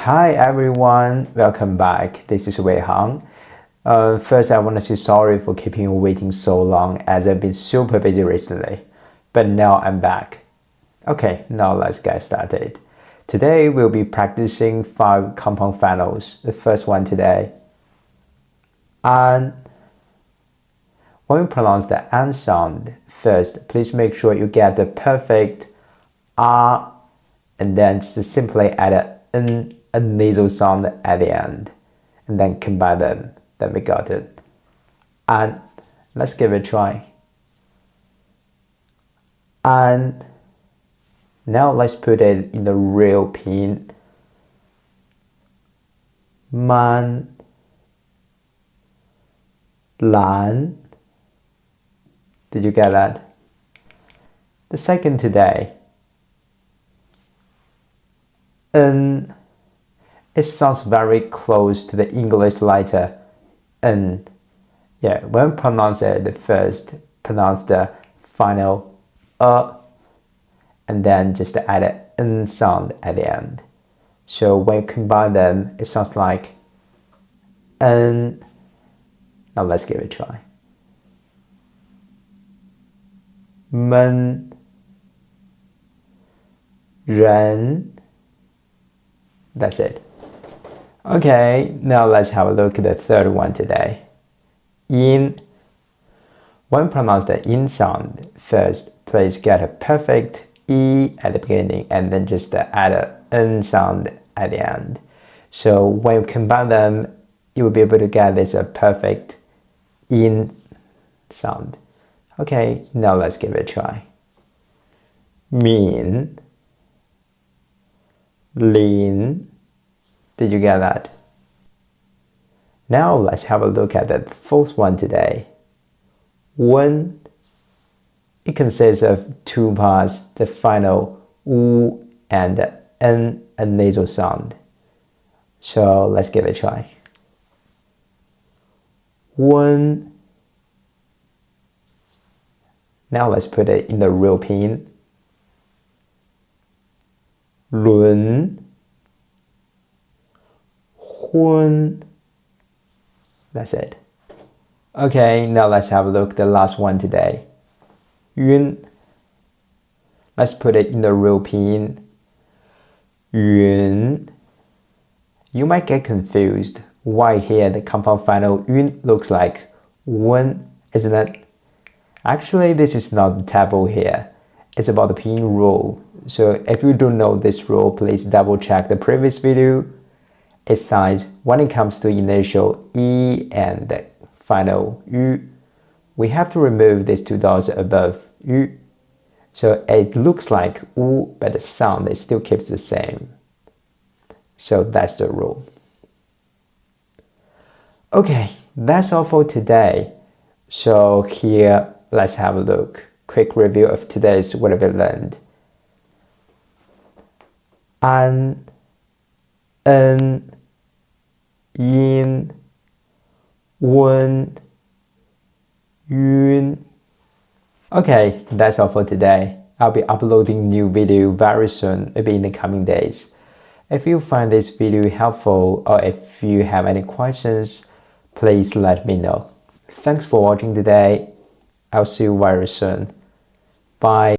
Hi everyone, welcome back. This is Weihang. First, I want to say sorry for keeping you waiting so long as I've been super busy recently. But now I'm back. Okay, now let's get started. Today we'll be practicing 5 compound finals. The first one today. And when we pronounce the an sound, first, please make sure you get the perfect R and then just simply add a nasal sound at the end. And then combine them. Then we got it. And let's give it a try. And now let's put it in the real Pinyin. Man, lan. Did you get that? The second today. It sounds very close to the English letter N. Yeah, when pronounce it first, pronounce the final and then just add an N sound at the end. So when you combine them, it sounds like N. Now let's give it a try. Men, ren. That's it. Okay, now let's have a look at the third one today. Yin. When pronounce the yin sound, first, please get a perfect E at the beginning and then just add an N sound at the end. So when you combine them, you will be able to get this perfect yin sound. Okay, now let's give it a try. Min, lin. Did you get that? Now let's have a look at the fourth one today. Wen. It consists of two parts, the final U and the N, a nasal sound. So let's give it a try. Wen. Now let's put it in the real Pinyin. Lun. Hun. That's it. Okay, now let's have a look at the last one today. Yun. Let's put it in the real Pinyin. Yun. You might get confused why here the compound final yun looks like wen, isn't it? Actually, this is not the taboo here. It's about the Pinyin rule. So if you don't know this rule, please double check the previous video. It says when it comes to initial E and the final U, we have to remove these two dots above U. So it looks like U, but the sound it still keeps the same. So that's the rule. Okay, that's all for today. So here, let's have a look. Quick review of today's what we learned. An, yin, wen, yun. Okay, that's all for today. I'll be uploading new video very soon, maybe in the coming days. If you find this video helpful or if you have any questions, please let me know. Thanks for watching today. I'll see you very soon. Bye.